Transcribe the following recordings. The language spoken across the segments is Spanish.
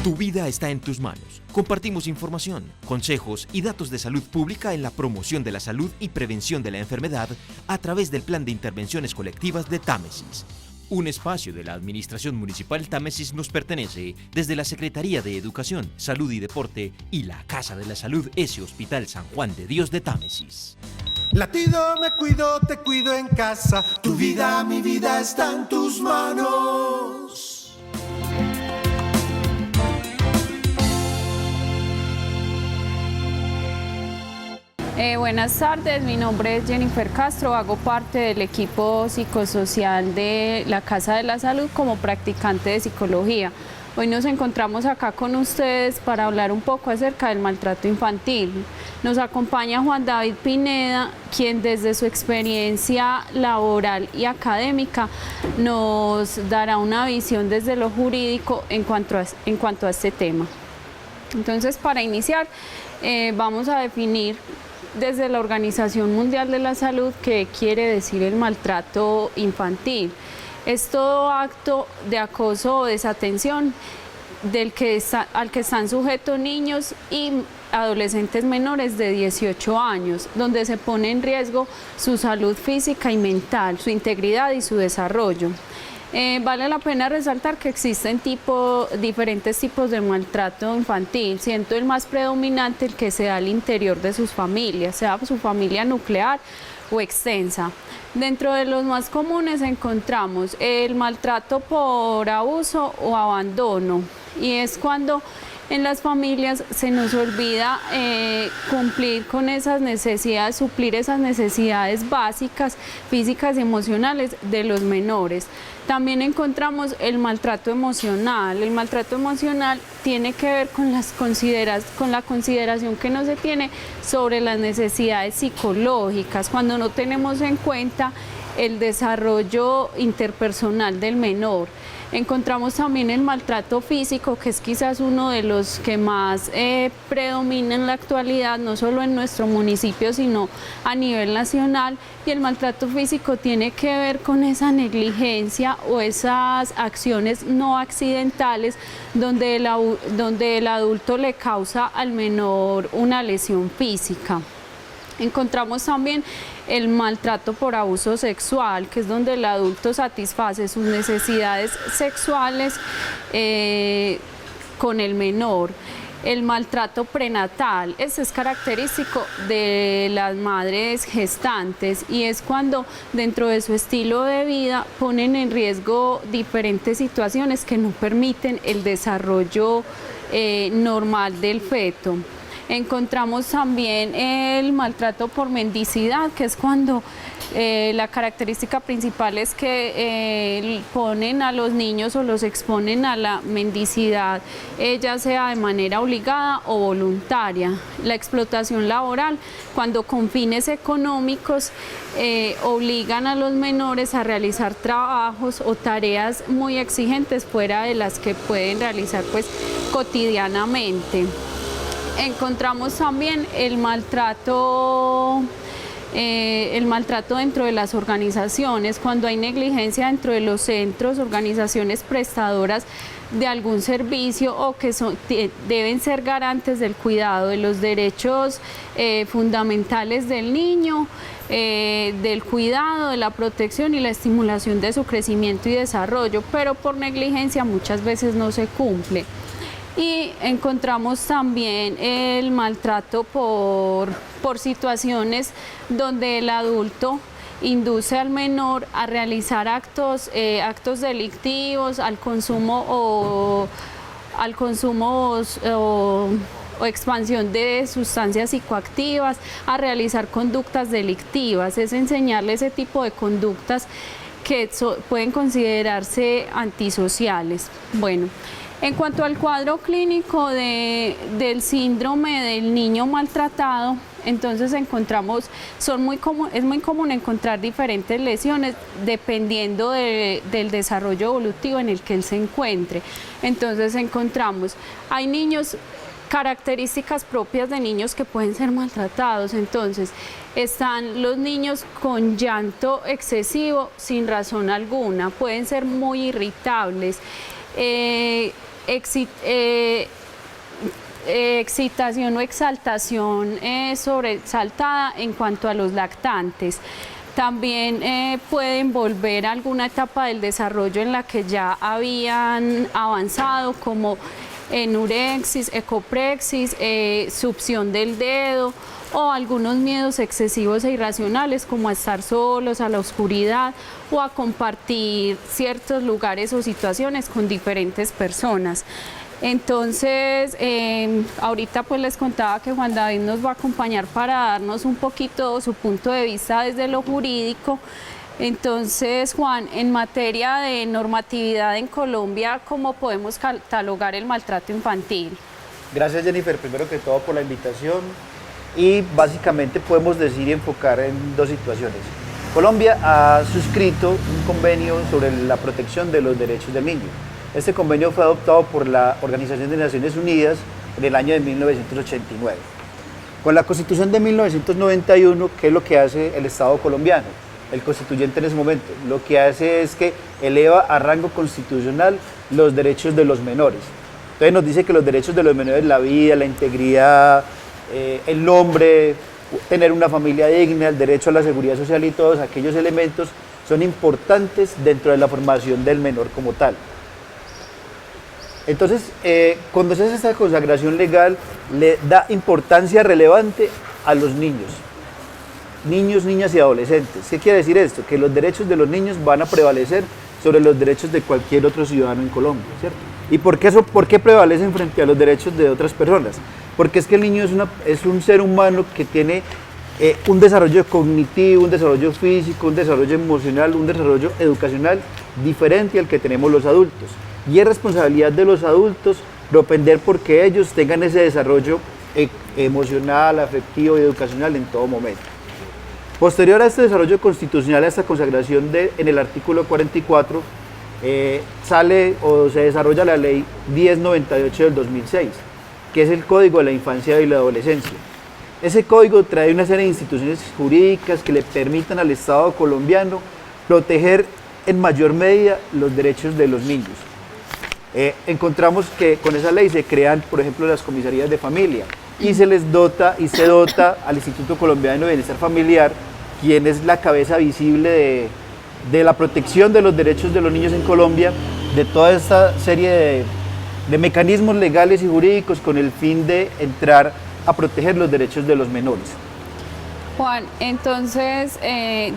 Tu vida está en tus manos. Compartimos información, consejos y datos de salud pública en la promoción de la salud y prevención de la enfermedad a través del Plan de Intervenciones Colectivas de Támesis. Un espacio de la Administración Municipal Támesis nos pertenece desde la Secretaría de Educación, Salud y Deporte y la Casa de la Salud S. Hospital San Juan de Dios de Támesis. Latido, me cuido, te cuido en casa. Tu vida, mi vida está en tus manos. Buenas tardes, mi nombre es Jennifer Castro, hago parte del equipo psicosocial de la Casa de la Salud como practicante de psicología. Hoy nos encontramos acá con ustedes para hablar un poco acerca del maltrato infantil. Nos acompaña Juan David Pineda, quien desde su experiencia laboral y académica nos dará una visión desde lo jurídico en cuanto a este tema. Entonces, para iniciar, vamos a definir desde la Organización Mundial de la Salud qué quiere decir el maltrato infantil. Es todo acto de acoso o desatención al que están sujetos niños y adolescentes menores de 18 años, donde se pone en riesgo su salud física y mental, su integridad y su desarrollo. Vale la pena resaltar que existen diferentes tipos de maltrato infantil, siendo el más predominante el que se da al interior de sus familias, sea su familia nuclear o extensa. Dentro de los más comunes encontramos el maltrato por abuso o abandono, y es cuando en las familias se nos olvida cumplir con esas necesidades, suplir esas necesidades básicas, físicas y emocionales de los menores. También encontramos el maltrato emocional. El maltrato emocional tiene que ver con la consideración que no se tiene sobre las necesidades psicológicas, cuando no tenemos en cuenta el desarrollo interpersonal del menor. Encontramos también el maltrato físico, que es quizás uno de los que más predomina en la actualidad, no solo en nuestro municipio, sino a nivel nacional. Y el maltrato físico tiene que ver con esa negligencia o esas acciones no accidentales donde el adulto le causa al menor una lesión física. Encontramos también el maltrato por abuso sexual, que es donde el adulto satisface sus necesidades sexuales con el menor. El maltrato prenatal, este es característico de las madres gestantes y es cuando dentro de su estilo de vida ponen en riesgo diferentes situaciones que no permiten el desarrollo normal del feto. Encontramos también el maltrato por mendicidad, que es cuando la característica principal es que ponen a los niños o los exponen a la mendicidad, ya sea de manera obligada o voluntaria. La explotación laboral, cuando con fines económicos obligan a los menores a realizar trabajos o tareas muy exigentes fuera de las que pueden realizar pues cotidianamente. Encontramos también el maltrato dentro de las organizaciones, cuando hay negligencia dentro de los centros, organizaciones prestadoras de algún servicio o que deben ser garantes del cuidado de los derechos fundamentales del niño, del cuidado, de la protección y la estimulación de su crecimiento y desarrollo, pero por negligencia muchas veces no se cumple. Y encontramos también el maltrato por situaciones donde el adulto induce al menor a realizar actos delictivos, al consumo o expansión de sustancias psicoactivas, a realizar conductas delictivas. Es enseñarle ese tipo de conductas que pueden considerarse antisociales. Bueno. En cuanto al cuadro clínico del síndrome del niño maltratado, entonces es muy común encontrar diferentes lesiones dependiendo del desarrollo evolutivo en el que él se encuentre. Entonces hay niños, características propias de niños que pueden ser maltratados. Entonces están los niños con llanto excesivo sin razón alguna, pueden ser muy irritables. excitación o exaltación sobresaltada en cuanto a los lactantes. También puede envolver alguna etapa del desarrollo en la que ya habían avanzado, como enurexis, ecoprexis, succión del dedo o algunos miedos excesivos e irracionales, como a estar solos, a la oscuridad o a compartir ciertos lugares o situaciones con diferentes personas. Entonces, ahorita pues les contaba que Juan David nos va a acompañar para darnos un poquito su punto de vista desde lo jurídico. Entonces, Juan, en materia de normatividad en Colombia, ¿cómo podemos catalogar el maltrato infantil? Gracias, Jennifer, primero que todo por la invitación, y básicamente podemos decir y enfocar en dos situaciones. Colombia ha suscrito un convenio sobre la protección de los derechos del niño. Este convenio fue adoptado por la Organización de Naciones Unidas en el año de 1989. Con la Constitución de 1991, ¿qué es lo que hace el Estado colombiano? El constituyente en ese momento lo que hace es que eleva a rango constitucional los derechos de los menores. Entonces nos dice que los derechos de los menores, la vida, la integridad, el nombre, tener una familia digna, el derecho a la seguridad social y todos aquellos elementos son importantes dentro de la formación del menor como tal. Entonces, cuando se hace esta consagración legal, le da importancia relevante a los niños, niñas y adolescentes. ¿Qué quiere decir esto? Que los derechos de los niños van a prevalecer sobre los derechos de cualquier otro ciudadano en Colombia, ¿cierto? ¿Y por qué prevalecen frente a los derechos de otras personas? Porque es que el niño es un ser humano que tiene un desarrollo cognitivo, un desarrollo físico, un desarrollo emocional, un desarrollo educacional diferente al que tenemos los adultos. Y es responsabilidad de los adultos propender porque ellos tengan ese desarrollo emocional, afectivo y educacional en todo momento. Posterior a este desarrollo constitucional, a esta consagración en el artículo 44, sale o se desarrolla la ley 1098 del 2006, que es el Código de la Infancia y la Adolescencia. Ese código trae una serie de instituciones jurídicas que le permitan al Estado colombiano proteger en mayor medida los derechos de los niños. Encontramos que con esa ley se crean, por ejemplo, las comisarías de familia y se dota al Instituto Colombiano de Bienestar Familiar, quien es la cabeza visible de la protección de los derechos de los niños en Colombia, de toda esta serie de mecanismos legales y jurídicos con el fin de entrar a proteger los derechos de los menores. Juan, entonces,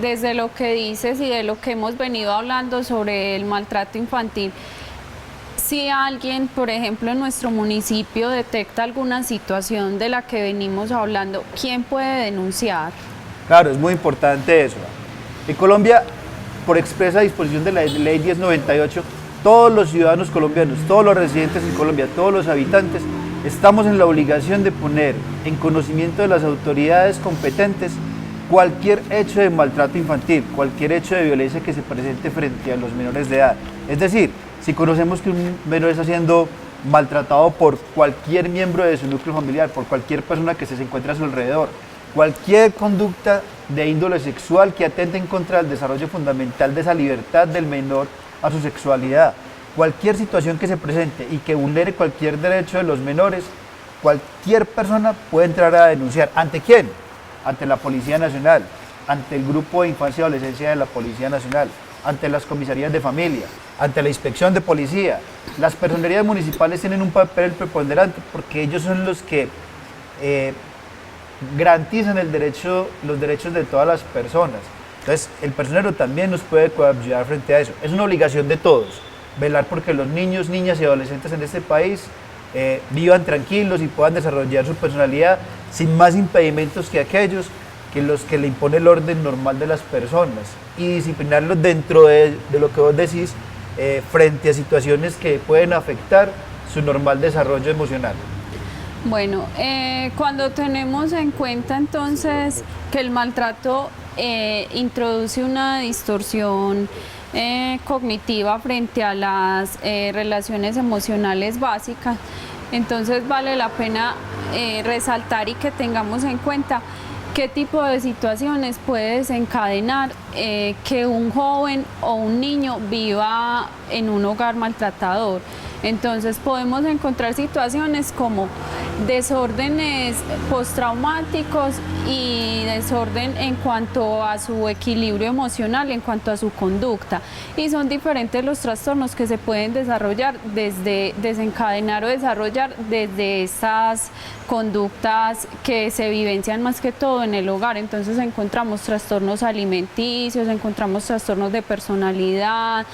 desde lo que dices y de lo que hemos venido hablando sobre el maltrato infantil, si alguien, por ejemplo, en nuestro municipio detecta alguna situación de la que venimos hablando, ¿quién puede denunciar? Claro, es muy importante eso. En Colombia, por expresa disposición de la ley 1098, todos los ciudadanos colombianos, todos los residentes en Colombia, todos los habitantes, estamos en la obligación de poner en conocimiento de las autoridades competentes cualquier hecho de maltrato infantil, cualquier hecho de violencia que se presente frente a los menores de edad. Es decir, si conocemos que un menor está siendo maltratado por cualquier miembro de su núcleo familiar, por cualquier persona que se encuentre a su alrededor, cualquier conducta de índole sexual que atente en contra del desarrollo fundamental de esa libertad del menor a su sexualidad, cualquier situación que se presente y que vulnere cualquier derecho de los menores, cualquier persona puede entrar a denunciar. ¿Ante quién? Ante la Policía Nacional, ante el Grupo de Infancia y Adolescencia de la Policía Nacional, ante las comisarías de familia, ante la inspección de policía. Las personerías municipales tienen un papel preponderante porque ellos son los que garantizan los derechos de todas las personas. Entonces, el personero también nos puede ayudar frente a eso. Es una obligación de todos, velar porque los niños, niñas y adolescentes en este país vivan tranquilos y puedan desarrollar su personalidad sin más impedimentos que aquellos que los que le impone el orden normal de las personas, y disciplinarlos dentro de lo que vos decís frente a situaciones que pueden afectar su normal desarrollo emocional. Bueno, cuando tenemos en cuenta entonces que el maltrato introduce una distorsión cognitiva frente a las relaciones emocionales básicas, entonces vale la pena resaltar y que tengamos en cuenta qué tipo de situaciones puede desencadenar que un joven o un niño viva en un hogar maltratador. Entonces podemos encontrar situaciones como desórdenes postraumáticos y desorden en cuanto a su equilibrio emocional, en cuanto a su conducta. Y son diferentes los trastornos que se pueden desarrollar desencadenar o desarrollar desde estas conductas que se vivencian más que todo en el hogar. Entonces encontramos trastornos alimenticios, encontramos trastornos de personalidad,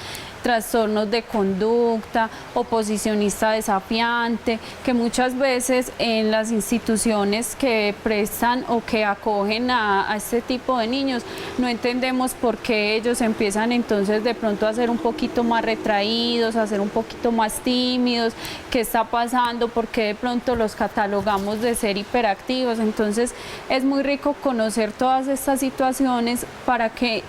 trastornos de conducta, oposicionista desafiante, que muchas veces en las instituciones que prestan o que acogen a este tipo de niños no entendemos por qué ellos empiezan entonces de pronto a ser un poquito más retraídos, a ser un poquito más tímidos, qué está pasando, por qué de pronto los catalogamos de ser hiperactivos. Entonces es muy rico conocer todas estas situaciones para que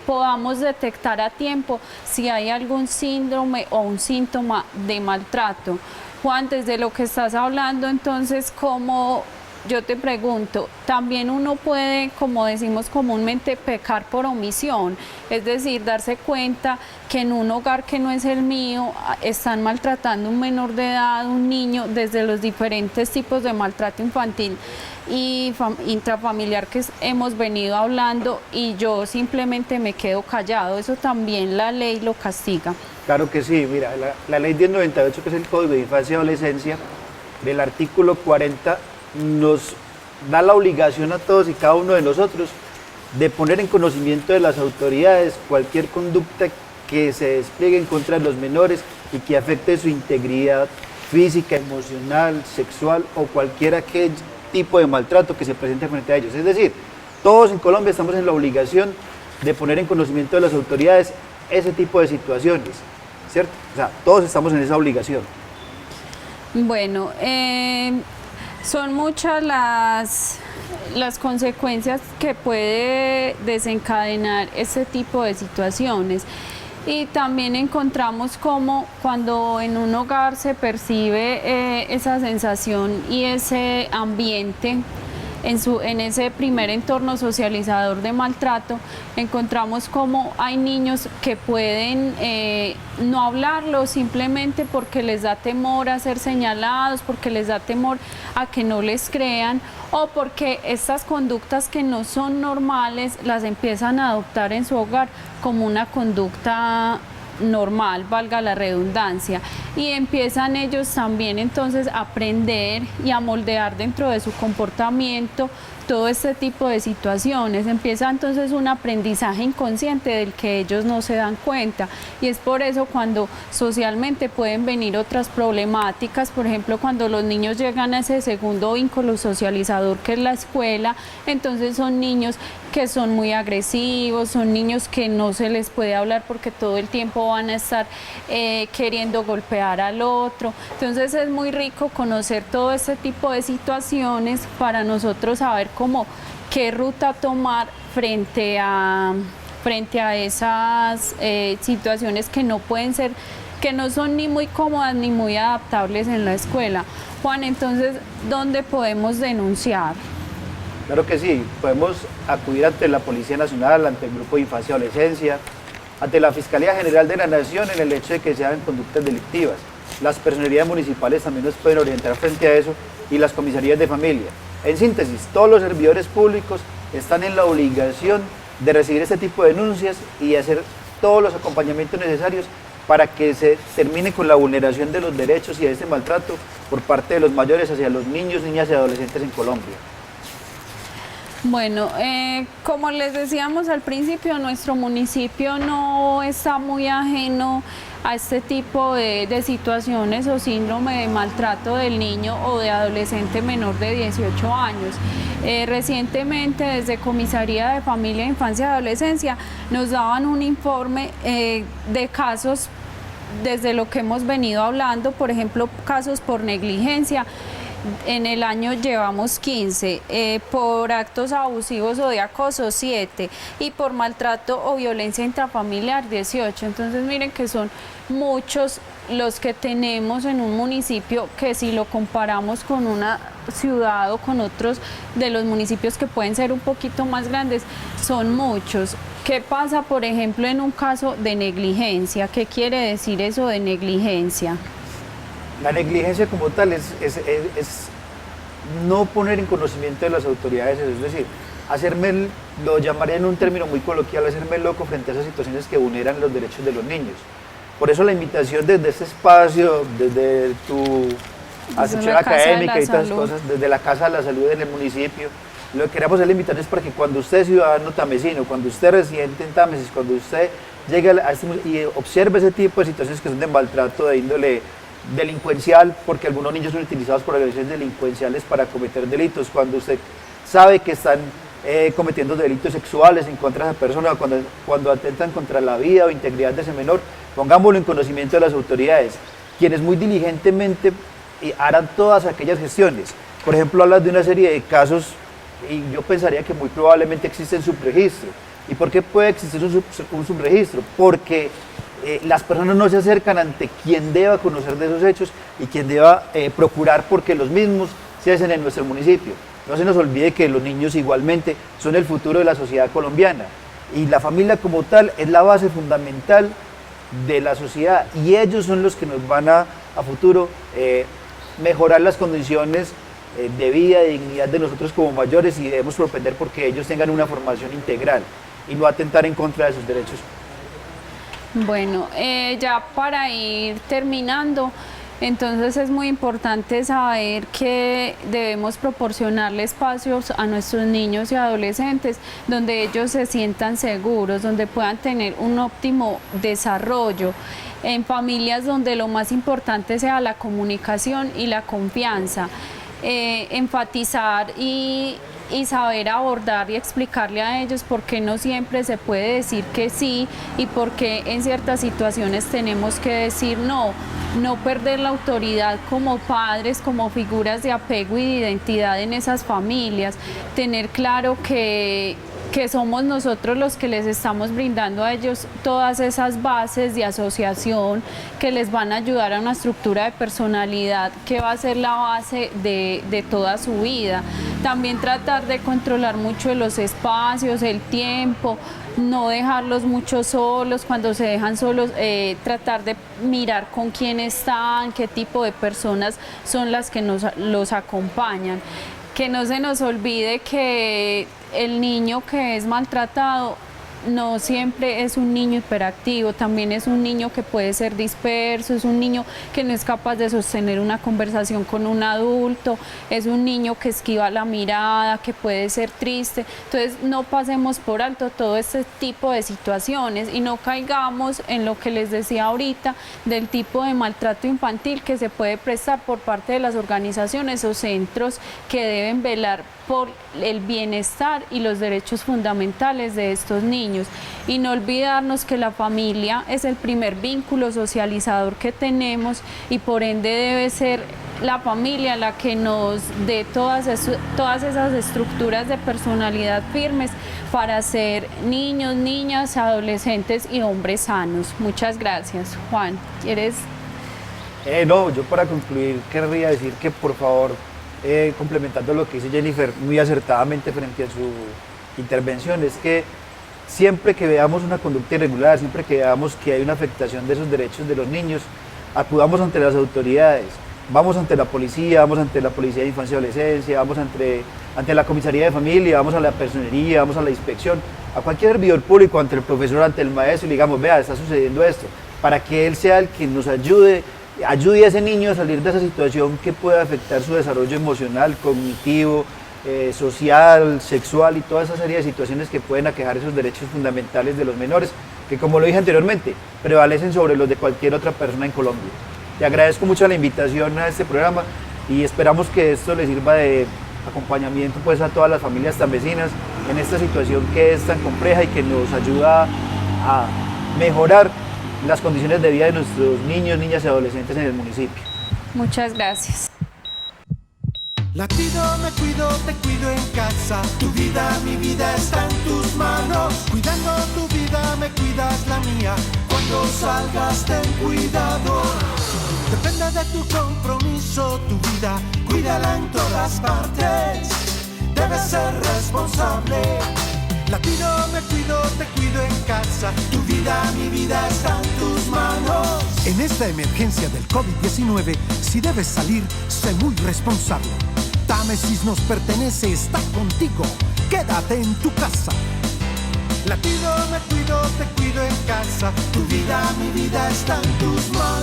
podamos detectar a tiempo si hay algún síndrome o un síntoma de maltrato. Juan, desde lo que estás hablando, entonces, ¿cómo? Yo te pregunto, también uno puede, como decimos comúnmente, pecar por omisión, es decir, darse cuenta que en un hogar que no es el mío están maltratando a un menor de edad, un niño, desde los diferentes tipos de maltrato infantil y intrafamiliar que hemos venido hablando, y yo simplemente me quedo callado. Eso también la ley lo castiga. Claro que sí, mira, la ley 1098, que es el Código de Infancia y Adolescencia, del artículo 40, nos da la obligación a todos y cada uno de nosotros de poner en conocimiento de las autoridades cualquier conducta que se despliegue en contra de los menores y que afecte su integridad física, emocional, sexual o cualquier tipo de maltrato que se presente frente a ellos. Es decir, todos en Colombia estamos en la obligación de poner en conocimiento de las autoridades ese tipo de situaciones, ¿cierto? O sea, todos estamos en esa obligación. Bueno, son muchas las consecuencias que puede desencadenar este tipo de situaciones. Y también encontramos como cuando en un hogar se percibe esa sensación y ese ambiente en ese primer entorno socializador de maltrato, encontramos como hay niños que pueden no hablarlo simplemente porque les da temor a ser señalados, porque les da temor a que no les crean, o porque estas conductas que no son normales las empiezan a adoptar en su hogar como una conducta normal, valga la redundancia, y empiezan ellos también entonces a aprender y a moldear dentro de su comportamiento todo este tipo de situaciones. Empieza entonces un aprendizaje inconsciente del que ellos no se dan cuenta, y es por eso cuando socialmente pueden venir otras problemáticas, por ejemplo cuando los niños llegan a ese segundo vínculo socializador que es la escuela, entonces son niños que son muy agresivos, son niños que no se les puede hablar porque todo el tiempo van a estar queriendo golpear al otro. Entonces es muy rico conocer todo este tipo de situaciones para nosotros saber cómo qué ruta tomar frente a esas situaciones que no pueden ser, que no son ni muy cómodas ni muy adaptables en la escuela. Juan, entonces, ¿dónde podemos denunciar? Claro que sí, podemos acudir ante la Policía Nacional, ante el Grupo de Infancia y Adolescencia, ante la Fiscalía General de la Nación en el hecho de que se hagan conductas delictivas. Las personerías municipales también nos pueden orientar frente a eso, y las comisarías de familia. En síntesis, todos los servidores públicos están en la obligación de recibir este tipo de denuncias y hacer todos los acompañamientos necesarios para que se termine con la vulneración de los derechos y de este maltrato por parte de los mayores hacia los niños, niñas y adolescentes en Colombia. Bueno, como les decíamos al principio, nuestro municipio no está muy ajeno a este tipo de situaciones o síndrome de maltrato del niño o de adolescente menor de 18 años. Recientemente, desde Comisaría de Familia, Infancia y Adolescencia, nos daban un informe de casos, desde lo que hemos venido hablando, por ejemplo, casos por negligencia. En el año llevamos 15, por actos abusivos o de acoso 7 y por maltrato o violencia intrafamiliar 18. Entonces miren que son muchos los que tenemos en un municipio, que si lo comparamos con una ciudad o con otros de los municipios que pueden ser un poquito más grandes, son muchos. ¿Qué pasa, por ejemplo, en un caso de negligencia? ¿Qué quiere decir eso de negligencia? La negligencia como tal es no poner en conocimiento de las autoridades, es decir, lo llamaría en un término muy coloquial, hacerme loco frente a esas situaciones que vulneran los derechos de los niños. Por eso la invitación desde este espacio, desde tu asociación académica y estas cosas, desde la Casa de la Salud en el municipio, lo que queremos hacer la invitación es para que cuando usted es ciudadano tamesino, cuando usted es residente en Támesis, cuando usted llegue a este y observe ese tipo de situaciones que son de maltrato de índole delincuencial, porque algunos niños son utilizados por organizaciones delincuenciales para cometer delitos, cuando usted sabe que están cometiendo delitos sexuales en contra de esa persona, cuando atentan contra la vida o integridad de ese menor, pongámoslo en conocimiento de las autoridades, quienes muy diligentemente harán todas aquellas gestiones. Por ejemplo, hablas de una serie de casos y yo pensaría que muy probablemente existe un subregistro. ¿Y por qué puede existir un subregistro? Porque las personas no se acercan ante quien deba conocer de esos hechos y quien deba procurar porque los mismos se hacen en nuestro municipio. No se nos olvide que los niños igualmente son el futuro de la sociedad colombiana y la familia como tal es la base fundamental de la sociedad y ellos son los que nos van a futuro mejorar las condiciones de vida y dignidad de nosotros como mayores y debemos propender porque ellos tengan una formación integral y no atentar en contra de sus derechos. Bueno, ya para ir terminando, entonces es muy importante saber que debemos proporcionarle espacios a nuestros niños y adolescentes donde ellos se sientan seguros, donde puedan tener un óptimo desarrollo, en familias donde lo más importante sea la comunicación y la confianza. Enfatizar y saber abordar y explicarle a ellos por qué no siempre se puede decir que sí y por qué en ciertas situaciones tenemos que decir no. No perder la autoridad como padres, como figuras de apego y de identidad en esas familias, tener claro que somos nosotros los que les estamos brindando a ellos todas esas bases de asociación que les van a ayudar a una estructura de personalidad que va a ser la base de toda su vida. También tratar de controlar mucho los espacios, el tiempo, no dejarlos mucho solos, cuando se dejan solos, tratar de mirar con quién están, qué tipo de personas son las que los acompañan. Que no se nos olvide que el niño que es maltratado no siempre es un niño hiperactivo, también es un niño que puede ser disperso, es un niño que no es capaz de sostener una conversación con un adulto, es un niño que esquiva la mirada, que puede ser triste. Entonces no pasemos por alto todo este tipo de situaciones y no caigamos en lo que les decía ahorita del tipo de maltrato infantil que se puede prestar por parte de las organizaciones o centros que deben velar por el bienestar y los derechos fundamentales de estos niños. Y no olvidarnos que la familia es el primer vínculo socializador que tenemos y por ende debe ser la familia la que nos dé todas esas estructuras de personalidad firmes para ser niños, niñas, adolescentes y hombres sanos. Muchas gracias. Juan, ¿quieres? No, yo para concluir querría decir que por favor, complementando lo que dice Jennifer muy acertadamente frente a su intervención, es que siempre que veamos una conducta irregular, siempre que veamos que hay una afectación de esos derechos de los niños, acudamos ante las autoridades, vamos ante la policía, vamos ante la Policía de Infancia y Adolescencia, vamos ante la Comisaría de Familia, vamos a la Personería, vamos a la inspección, a cualquier servidor público, ante el profesor, ante el maestro, y le digamos, vea, está sucediendo esto, para que él sea el que nos ayude a ese niño a salir de esa situación que puede afectar su desarrollo emocional, cognitivo, social, sexual y toda esa serie de situaciones que pueden aquejar esos derechos fundamentales de los menores, que como lo dije anteriormente, prevalecen sobre los de cualquier otra persona en Colombia. Te agradezco mucho la invitación a este programa y esperamos que esto les sirva de acompañamiento pues a todas las familias tambesinas en esta situación que es tan compleja y que nos ayuda a mejorar las condiciones de vida de nuestros niños, niñas y adolescentes en el municipio. Muchas gracias. Latido, me cuido, te cuido en casa. Tu vida, mi vida está en tus manos. Cuidando tu vida, me cuidas la mía. Cuando salgas, ten cuidado. Depende de tu compromiso, tu vida, cuídala en todas partes. Debes ser responsable. Latino, me cuido, te cuido en casa. Tu vida, mi vida está en tus manos. En esta emergencia del COVID-19, si debes salir, sé muy responsable. Támesis nos pertenece, está contigo. Quédate en tu casa. Latino, me cuido, te cuido en casa. Tu vida, mi vida está en tus manos.